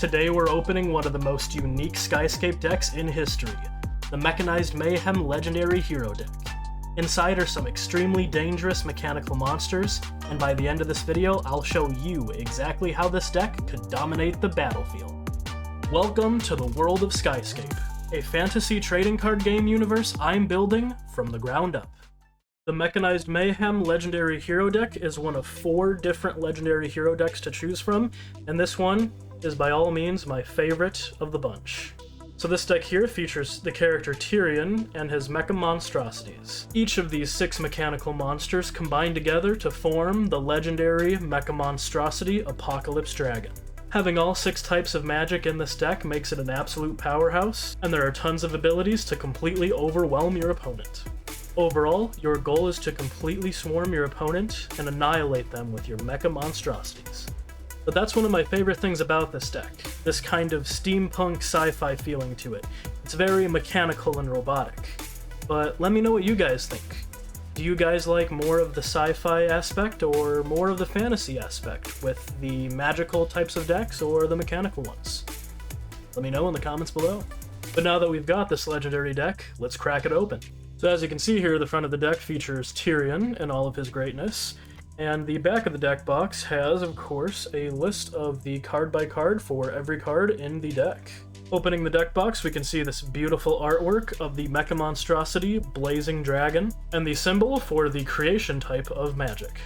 Today we're opening one of the most unique Skyscape decks in history, the Mechanized Mayhem Legendary Hero Deck. Inside are some extremely dangerous mechanical monsters, and by the end of this video, I'll show you exactly how this deck could dominate the battlefield. Welcome to the world of Skyscape, a fantasy trading card game universe I'm building from the ground up. The Mechanized Mayhem Legendary Hero Deck is one of 4 different Legendary Hero decks to choose from, and this one is by all means my favorite of the bunch. So this deck here features the character Tyrion and his Mecha Monstrosities. Each of these 6 mechanical monsters combine together to form the legendary Mecha Monstrosity Apocalypse Dragon. Having all 6 types of magic in this deck makes it an absolute powerhouse, and there are tons of abilities to completely overwhelm your opponent. Overall, your goal is to completely swarm your opponent and annihilate them with your Mecha Monstrosities. But that's one of my favorite things about this deck, this kind of steampunk sci-fi feeling to it. It's very mechanical and robotic. But let me know what you guys think. Do you guys like more of the sci-fi aspect or more of the fantasy aspect with the magical types of decks or the mechanical ones? Let me know in the comments below. But now that we've got this legendary deck, let's crack it open. So as you can see here, the front of the deck features Tyrion in all of his greatness. And the back of the deck box has, of course, a list of the card by card for every card in the deck. Opening the deck box, we can see this beautiful artwork of the Mecha Monstrosity Blazing Dragon, and the symbol for the creation type of magic.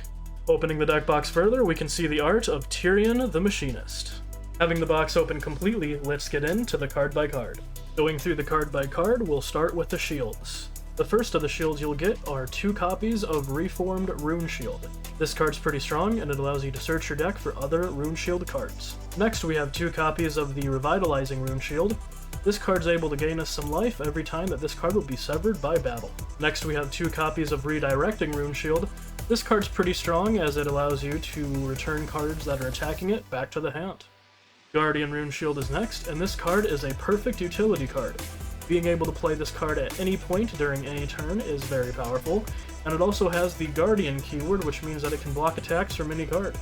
Opening the deck box further, we can see the art of Tyrion the Machinist. Having the box open completely, let's get into the card by card. Going through the card by card, we'll start with the shields. The first of the shields you'll get are 2 copies of Reformed Rune Shield. This card's pretty strong, and it allows you to search your deck for other Rune Shield cards. Next, we have 2 copies of the Revitalizing Rune Shield. This card's able to gain us some life every time that this card will be severed by battle. Next, we have 2 copies of Redirecting Rune Shield. This card's pretty strong, as it allows you to return cards that are attacking it back to the hand. Guardian Rune Shield is next, and this card is a perfect utility card. Being able to play this card at any point during any turn is very powerful, and it also has the Guardian keyword, which means that it can block attacks from any card.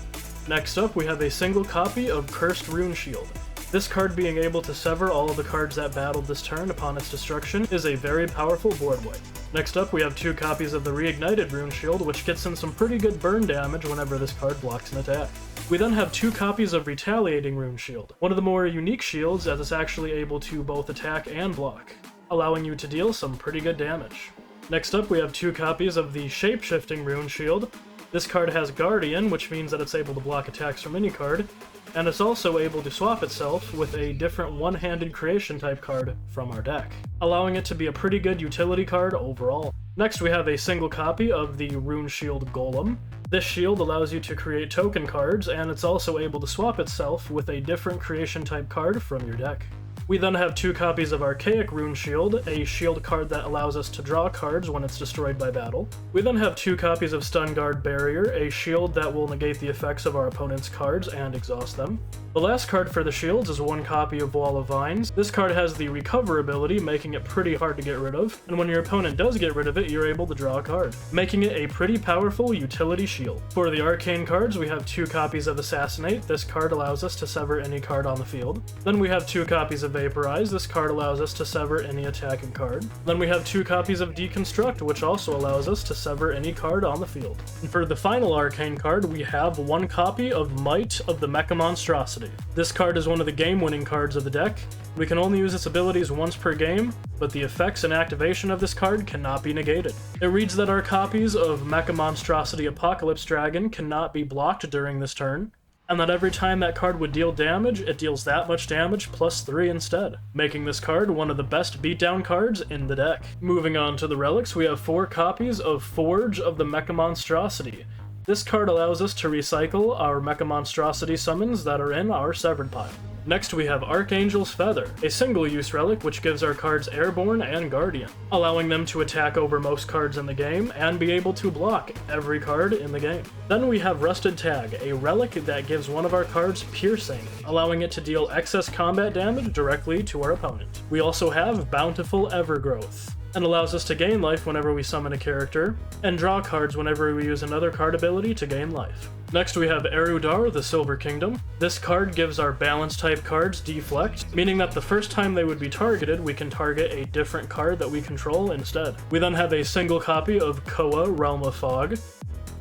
Next up, we have a single copy of Cursed Rune Shield. This card being able to sever all of the cards that battled this turn upon its destruction is a very powerful board wipe. Next up, we have 2 copies of the Reignited Rune Shield, which gets in some pretty good burn damage whenever this card blocks an attack. We then have 2 copies of Retaliating Rune Shield, one of the more unique shields as it's actually able to both attack and block, allowing you to deal some pretty good damage. Next up, we have 2 copies of the Shape-Shifting Rune Shield. This card has Guardian, which means that it's able to block attacks from any card, and it's also able to swap itself with a different one-handed creation type card from our deck, allowing it to be a pretty good utility card overall. Next, we have a single copy of the Rune Shield Golem. This shield allows you to create token cards, and it's also able to swap itself with a different creation type card from your deck. We then have 2 copies of Archaic Rune Shield, a shield card that allows us to draw cards when it's destroyed by battle. We then have 2 copies of Stun Guard Barrier, a shield that will negate the effects of our opponent's cards and exhaust them. The last card for the shields is 1 copy of Wall of Vines. This card has the Recover ability, making it pretty hard to get rid of, and when your opponent does get rid of it, you're able to draw a card, making it a pretty powerful utility shield. For the Arcane cards, we have 2 copies of Assassinate. This card allows us to sever any card on the field. Then we have 2 copies of Vaporize. This card allows us to sever any attacking card. Then we have 2 copies of Deconstruct, which also allows us to sever any card on the field. And for the final Arcane card, we have 1 copy of Might of the Mecha Monstrosity. This card is one of the game-winning cards of the deck. We can only use its abilities once per game, but the effects and activation of this card cannot be negated. It reads that our copies of Mecha Monstrosity Apocalypse Dragon cannot be blocked during this turn, and that every time that card would deal damage, it deals that much damage plus 3 instead, making this card one of the best beatdown cards in the deck. Moving on to the relics, we have 4 copies of Forge of the Mecha Monstrosity. This card allows us to recycle our Mecha Monstrosity summons that are in our Severed pile. Next we have Archangel's Feather, a single-use relic which gives our cards Airborne and Guardian, allowing them to attack over most cards in the game and be able to block every card in the game. Then we have Rusted Tag, a relic that gives one of our cards Piercing, allowing it to deal excess combat damage directly to our opponent. We also have Bountiful Evergrowth. and allows us to gain life whenever we summon a character, and draw cards whenever we use another card ability to gain life. Next we have Erudar, the Silver Kingdom. This card gives our balance type cards deflect, meaning that the first time they would be targeted, we can target a different card that we control instead. We then have a single copy of Koa, Realm of Fog.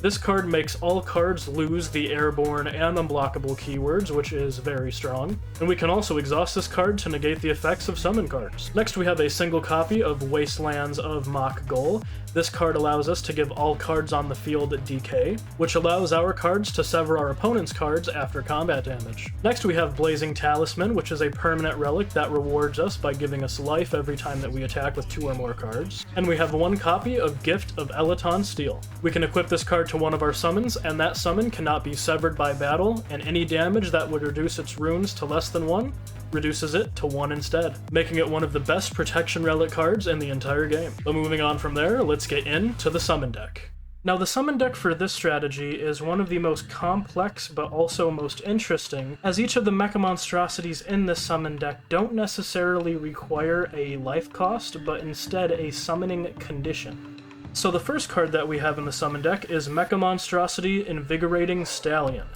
This card makes all cards lose the airborne and unblockable keywords, which is very strong. And we can also exhaust this card to negate the effects of summon cards. Next we have a single copy of Wastelands of Mach Gul. This card allows us to give all cards on the field DK, which allows our cards to sever our opponent's cards after combat damage. Next we have Blazing Talisman, which is a permanent relic that rewards us by giving us life every time that we attack with 2 or more cards. And we have one copy of Gift of Elaton Steel. We can equip this card to one of our summons, and that summon cannot be severed by battle, and any damage that would reduce its runes to less than 1 reduces it to 1 instead, making it one of the best protection relic cards in the entire game. But moving on from there, let's get into the summon deck. Now the summon deck for this strategy is one of the most complex but also most interesting, as each of the Mecha Monstrosities in this summon deck don't necessarily require a life cost, but instead a summoning condition. So the first card that we have in the summon deck is Mecha Monstrosity Invigorating Stallion.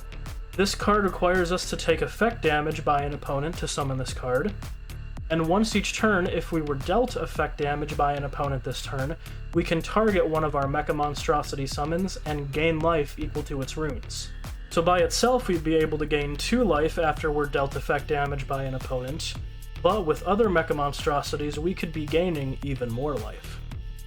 This card requires us to take effect damage by an opponent to summon this card, and once each turn, if we were dealt effect damage by an opponent this turn, we can target one of our Mecha Monstrosity summons and gain life equal to its runes. So by itself we'd be able to gain 2 life after we're dealt effect damage by an opponent, but with other Mecha Monstrosities we could be gaining even more life.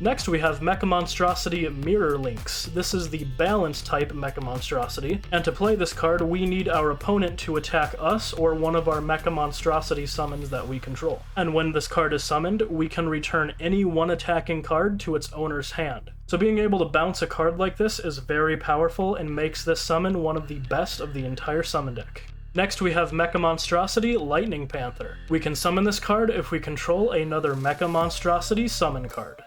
Next we have Mecha Monstrosity Mirror Links. This is the balance type Mecha Monstrosity, and to play this card we need our opponent to attack us or one of our Mecha Monstrosity summons that we control. And when this card is summoned, we can return any one attacking card to its owner's hand. So being able to bounce a card like this is very powerful and makes this summon one of the best of the entire summon deck. Next we have Mecha Monstrosity Lightning Panther. We can summon this card if we control another Mecha Monstrosity summon card.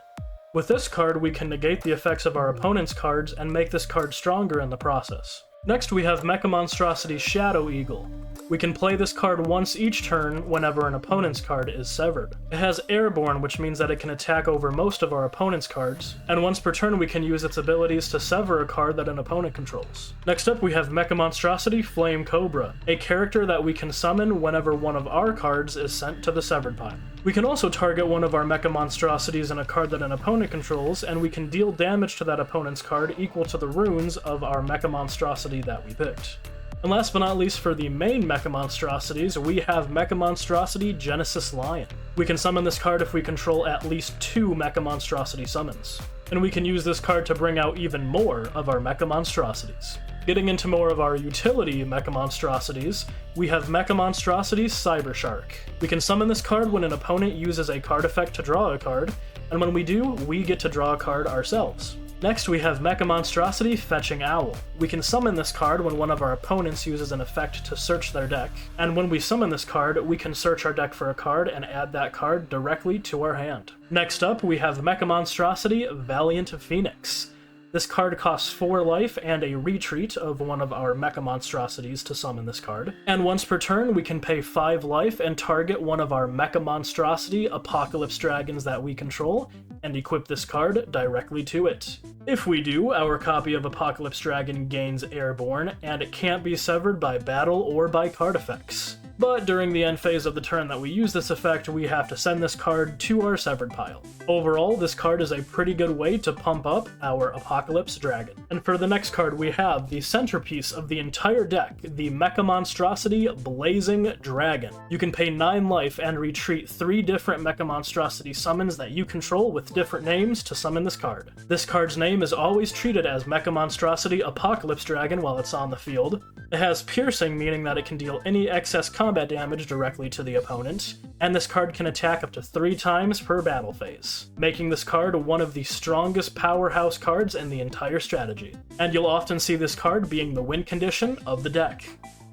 With this card, we can negate the effects of our opponent's cards and make this card stronger in the process. Next we have Mecha Monstrosity Shadow Eagle. We can play this card once each turn whenever an opponent's card is severed. It has Airborne, which means that it can attack over most of our opponent's cards, and once per turn we can use its abilities to sever a card that an opponent controls. Next up we have Mecha Monstrosity Flame Cobra, a character that we can summon whenever one of our cards is sent to the severed pile. We can also target one of our Mecha Monstrosities in a card that an opponent controls, and we can deal damage to that opponent's card equal to the runes of our Mecha Monstrosity that we picked. And last but not least, for the main Mecha Monstrosities, we have Mecha Monstrosity Genesis Lion. We can summon this card if we control at least 2 Mecha Monstrosity summons, and we can use this card to bring out even more of our Mecha Monstrosities. Getting into more of our utility Mecha Monstrosities, we have Mecha Monstrosity Cyber Shark. We can summon this card when an opponent uses a card effect to draw a card, and when we do, we get to draw a card ourselves. Next we have Mecha Monstrosity Fetching Owl. We can summon this card when one of our opponents uses an effect to search their deck, and when we summon this card, we can search our deck for a card and add that card directly to our hand. Next up we have Mecha Monstrosity Valiant Phoenix. This card costs 4 life and a retreat of one of our Mecha Monstrosities to summon this card. And once per turn, we can pay 5 life and target one of our Mecha Monstrosity Apocalypse Dragons that we control, and equip this card directly to it. If we do, our copy of Apocalypse Dragon gains Airborne, and it can't be severed by battle or by card effects. But during the end phase of the turn that we use this effect, we have to send this card to our severed pile. Overall, this card is a pretty good way to pump up our Apocalypse Dragon. And for the next card, we have the centerpiece of the entire deck, the Mecha Monstrosity Blazing Dragon. You can pay 9 life and retreat 3 different Mecha Monstrosity summons that you control with different names to summon this card. This card's name is always treated as Mecha Monstrosity Apocalypse Dragon while it's on the field. It has Piercing, meaning that it can deal any excess combat damage directly to the opponent, and this card can attack up to 3 times per battle phase, making this card one of the strongest powerhouse cards in the entire strategy. And you'll often see this card being the win condition of the deck.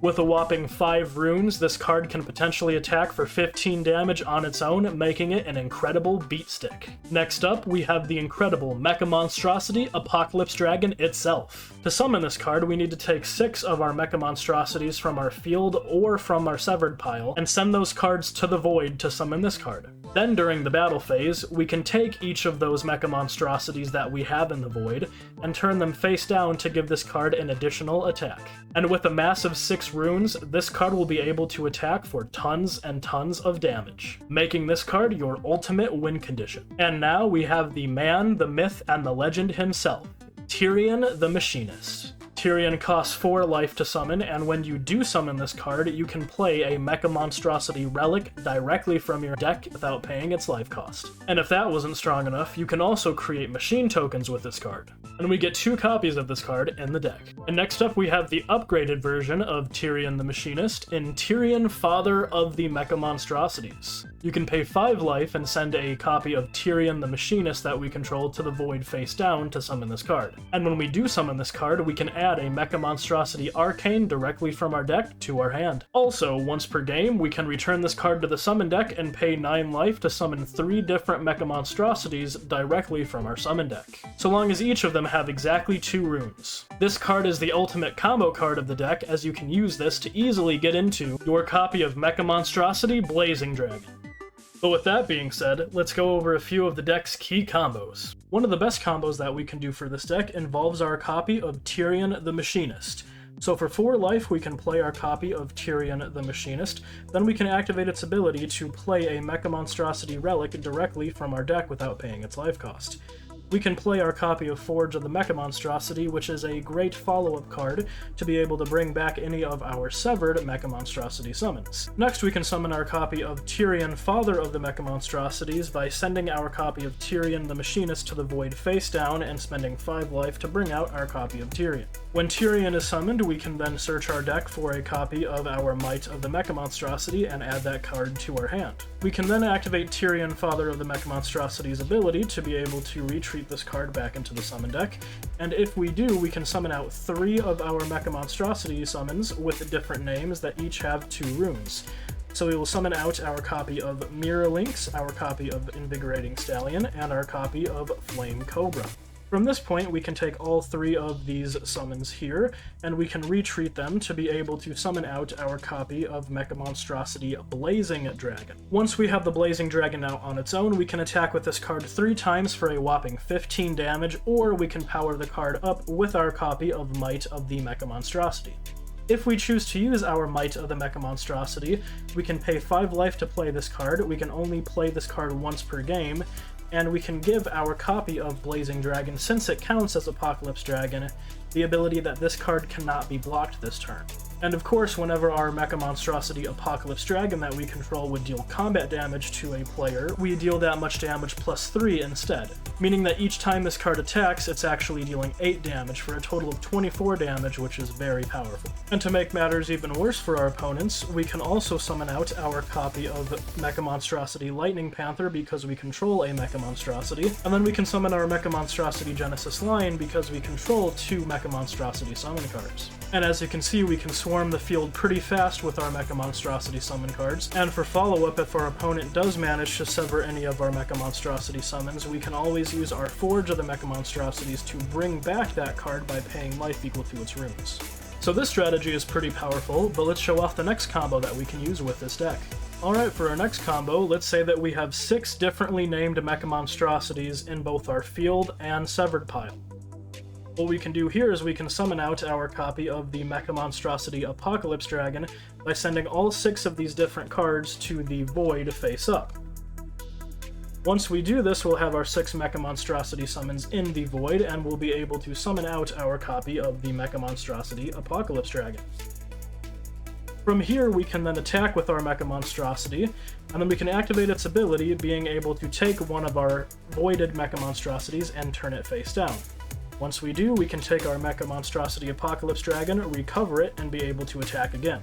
With a whopping 5 runes, this card can potentially attack for 15 damage on its own, making it an incredible beatstick. Next up, we have the incredible Mecha Monstrosity Apocalypse Dragon itself. To summon this card, we need to take 6 of our Mecha Monstrosities from our field or from our severed pile, and send those cards to the void to summon this card. Then during the battle phase, we can take each of those Mecha Monstrosities that we have in the void, and turn them face down to give this card an additional attack. And with a massive 6 runes, this card will be able to attack for tons and tons of damage, making this card your ultimate win condition. And now we have the man, the myth, and the legend himself, Tyrion the Machinist. Tyrion costs 4 life to summon, and when you do summon this card, you can play a Mecha Monstrosity relic directly from your deck without paying its life cost. And if that wasn't strong enough, you can also create machine tokens with this card. And we get 2 copies of this card in the deck. And next up we have the upgraded version of Tyrion the Machinist in Tyrion, Father of the Mecha Monstrosities. You can pay 5 life and send a copy of Tyrion the Machinist that we control to the void face down to summon this card. And when we do summon this card, we can add a Mecha Monstrosity Arcane directly from our deck to our hand. Also, once per game, we can return this card to the summon deck and pay 9 life to summon 3 different Mecha Monstrosities directly from our summon deck, so long as each of them have exactly 2 runes. This card is the ultimate combo card of the deck, as you can use this to easily get into your copy of Mecha Monstrosity Blazing Dragon. But with that being said, let's go over a few of the deck's key combos. One of the best combos that we can do for this deck involves our copy of Tyrion the Machinist. So for 4 life, we can play our copy of Tyrion the Machinist, then we can activate its ability to play a Mecha Monstrosity relic directly from our deck without paying its life cost. We can play our copy of Forge of the Mecha Monstrosity, which is a great follow-up card to be able to bring back any of our severed Mecha Monstrosity summons. Next, we can summon our copy of Tyrion, Father of the Mecha Monstrosities, by sending our copy of Tyrion the Machinist to the void face down and spending 5 life to bring out our copy of Tyrion. When Tyrion is summoned, we can then search our deck for a copy of our Might of the Mecha Monstrosity and add that card to our hand. We can then activate Tyrion, Father of the Mecha Monstrosity's ability to be able to retreat this card back into the summon deck, and if we do, we can summon out 3 of our Mecha Monstrosity summons with different names that each have 2 runes. So we will summon out our copy of Mirror Lynx, our copy of Invigorating Stallion, and our copy of Flame Cobra. From this point, we can take all 3 of these summons here, and we can retreat them to be able to summon out our copy of Mecha Monstrosity Blazing Dragon. Once we have the Blazing Dragon out on its own, we can attack with this card 3 times for a whopping 15 damage, or we can power the card up with our copy of Might of the Mecha Monstrosity. If we choose to use our Might of the Mecha Monstrosity, we can pay 5 life to play this card. We can only play this card once per game, and we can give our copy of Blazing Dragon, since it counts as Apocalypse Dragon, the ability that this card cannot be blocked this turn. And of course, whenever our Mecha Monstrosity Apocalypse Dragon that we control would deal combat damage to a player, we deal that much damage plus 3 instead, meaning that each time this card attacks, it's actually dealing 8 damage for a total of 24 damage, which is very powerful. And to make matters even worse for our opponents, we can also summon out our copy of Mecha Monstrosity Lightning Panther because we control a Mecha Monstrosity, and then we can summon our Mecha Monstrosity Genesis Lion because we control 2 Mecha Monstrosity summon cards. And as you can see, we can swarm the field pretty fast with our Mecha Monstrosity summon cards, and for follow-up, if our opponent does manage to sever any of our Mecha Monstrosity summons, we can always use our Forge of the Mecha Monstrosities to bring back that card by paying life equal to its runes. So this strategy is pretty powerful, but let's show off the next combo that we can use with this deck. Alright, for our next combo, let's say that we have 6 differently named Mecha Monstrosities in both our field and severed pile. What we can do here is we can summon out our copy of the Mecha Monstrosity Apocalypse Dragon by sending all 6 of these different cards to the void face up. Once we do this, we'll have our 6 Mecha Monstrosity summons in the void, and we'll be able to summon out our copy of the Mecha Monstrosity Apocalypse Dragon. From here, we can then attack with our Mecha Monstrosity, and then we can activate its ability, being able to take one of our voided Mecha Monstrosities and turn it face down. Once we do, we can take our Mecha Monstrosity Apocalypse Dragon, recover it, and be able to attack again.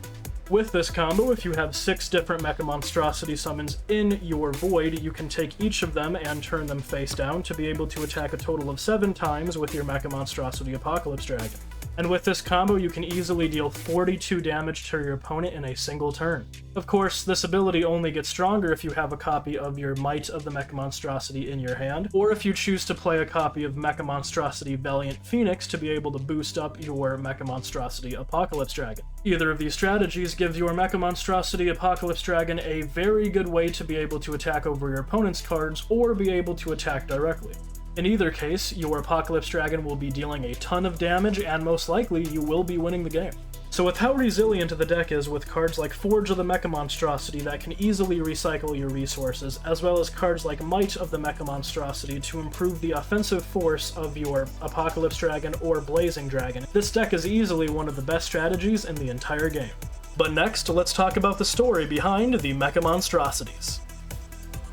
With this combo, if you have 6 different Mecha Monstrosity summons in your void, you can take each of them and turn them face down to be able to attack a total of 7 times with your Mecha Monstrosity Apocalypse Dragon. and with this combo you can easily deal 42 damage to your opponent in a single turn. Of course, this ability only gets stronger if you have a copy of your Might of the Mecha Monstrosity in your hand, or if you choose to play a copy of Mecha Monstrosity Valiant Phoenix to be able to boost up your Mecha Monstrosity Apocalypse Dragon. Either of these strategies gives your Mecha Monstrosity Apocalypse Dragon a very good way to be able to attack over your opponent's cards, or be able to attack directly. In either case, your Apocalypse Dragon will be dealing a ton of damage, and most likely you will be winning the game. So with how resilient the deck is with cards like Forge of the Mecha Monstrosity that can easily recycle your resources, as well as cards like Might of the Mecha Monstrosity to improve the offensive force of your Apocalypse Dragon or Blazing Dragon, this deck is easily one of the best strategies in the entire game. But next, let's talk about the story behind the Mecha Monstrosities.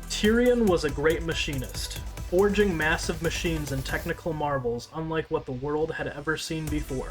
Tyrion was a great machinist, forging massive machines and technical marvels unlike what the world had ever seen before.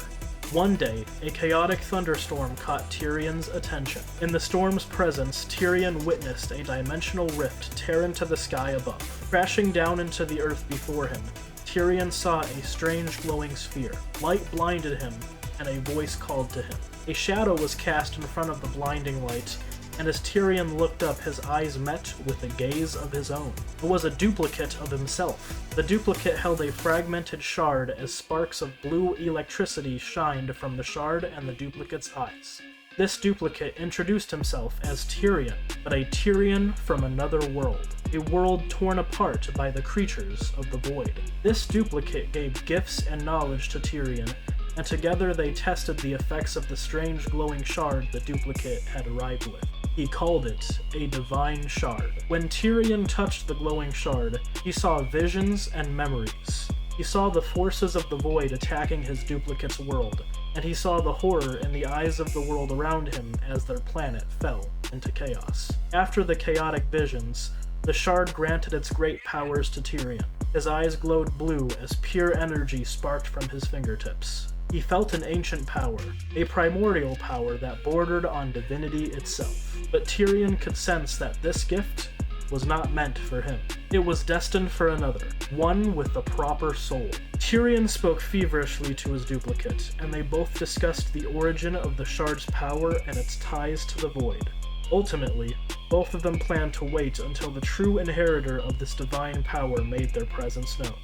One day, a chaotic thunderstorm caught Tyrion's attention. In the storm's presence, Tyrion witnessed a dimensional rift tear into the sky above. Crashing down into the earth before him, Tyrion saw a strange glowing sphere. Light blinded him, and a voice called to him. A shadow was cast in front of the blinding light, and as Tyrion looked up, his eyes met with a gaze of his own. It was a duplicate of himself. The duplicate held a fragmented shard as sparks of blue electricity shined from the shard and the duplicate's eyes. This duplicate introduced himself as Tyrion, but a Tyrion from another world, a world torn apart by the creatures of the void. This duplicate gave gifts and knowledge to Tyrion, and together they tested the effects of the strange glowing shard the duplicate had arrived with. He called it a divine shard. When Tyrion touched the glowing shard, he saw visions and memories. He saw the forces of the void attacking his duplicate's world, and he saw the horror in the eyes of the world around him as their planet fell into chaos. After the chaotic visions, the shard granted its great powers to Tyrion. His eyes glowed blue as pure energy sparked from his fingertips. He felt an ancient power, a primordial power that bordered on divinity itself. But Tyrion could sense that this gift was not meant for him. It was destined for another, one with the proper soul. Tyrion spoke feverishly to his duplicate, and they both discussed the origin of the shard's power and its ties to the void. Ultimately, both of them planned to wait until the true inheritor of this divine power made their presence known.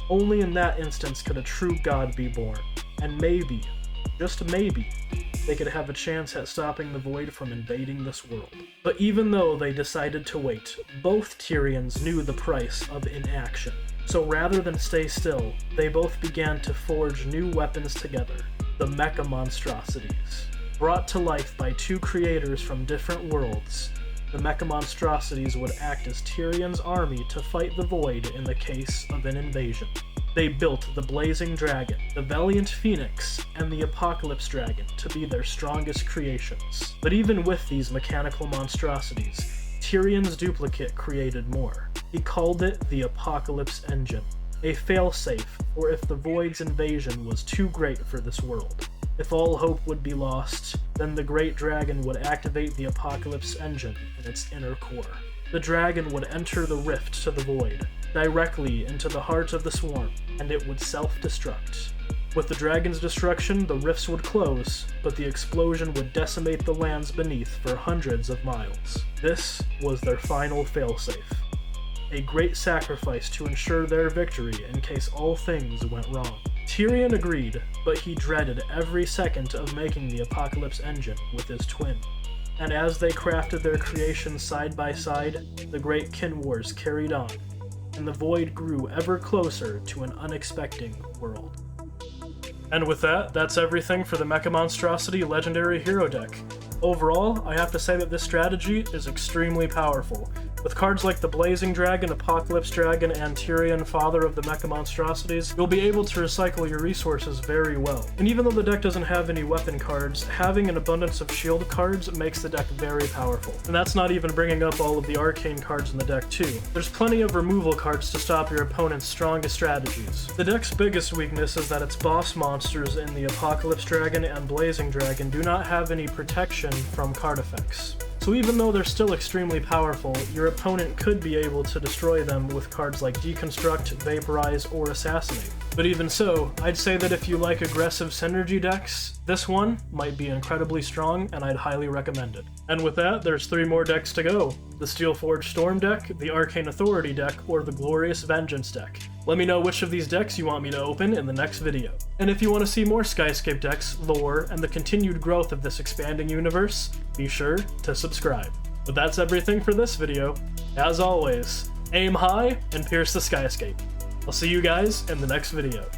Only in that instance could a true god be born, and maybe, just maybe, they could have a chance at stopping the void from invading this world. But even though they decided to wait, both Tyrions knew the price of inaction. So rather than stay still, they both began to forge new weapons together, the Mecha Monstrosities. Brought to life by two creators from different worlds, the Mecha Monstrosities would act as Tyrion's army to fight the void in the case of an invasion. They built the Blazing Dragon, the Valiant Phoenix, and the Apocalypse Dragon to be their strongest creations. But even with these mechanical monstrosities, Tyrion's duplicate created more. He called it the Apocalypse Engine, a failsafe for if the void's invasion was too great for this world. If all hope would be lost, then the Great Dragon would activate the Apocalypse Engine in its inner core. The dragon would enter the rift to the void, directly into the heart of the swarm, and it would self-destruct. With the dragon's destruction, the rifts would close, but the explosion would decimate the lands beneath for hundreds of miles. This was their final failsafe, a great sacrifice to ensure their victory in case all things went wrong. Tyrion agreed, but he dreaded every second of making the Apocalypse Engine with his twin. And as they crafted their creations side by side, the great kin wars carried on, and the void grew ever closer to an unexpected world. And with that, that's everything for the Mecha Monstrosity Legendary Hero Deck. Overall, I have to say that this strategy is extremely powerful. With cards like the Blazing Dragon, Apocalypse Dragon, and Tyrion, Father of the Mecha Monstrosities, you'll be able to recycle your resources very well. And even though the deck doesn't have any weapon cards, having an abundance of shield cards makes the deck very powerful. And that's not even bringing up all of the arcane cards in the deck too. There's plenty of removal cards to stop your opponent's strongest strategies. The deck's biggest weakness is that its boss monsters in the Apocalypse Dragon and Blazing Dragon do not have any protection from card effects. So even though they're still extremely powerful, your opponent could be able to destroy them with cards like Deconstruct, Vaporize, or Assassinate. But even so, I'd say that if you like aggressive synergy decks, this one might be incredibly strong, and I'd highly recommend it. And with that, there's 3 more decks to go: the Steelforged Storm deck, the Arcane Authority deck, or the Glorious Vengeance deck. Let me know which of these decks you want me to open in the next video. And if you want to see more Skyscape decks, lore, and the continued growth of this expanding universe, be sure to subscribe. But that's everything for this video. As always, aim high and pierce the skyscape. I'll see you guys in the next video.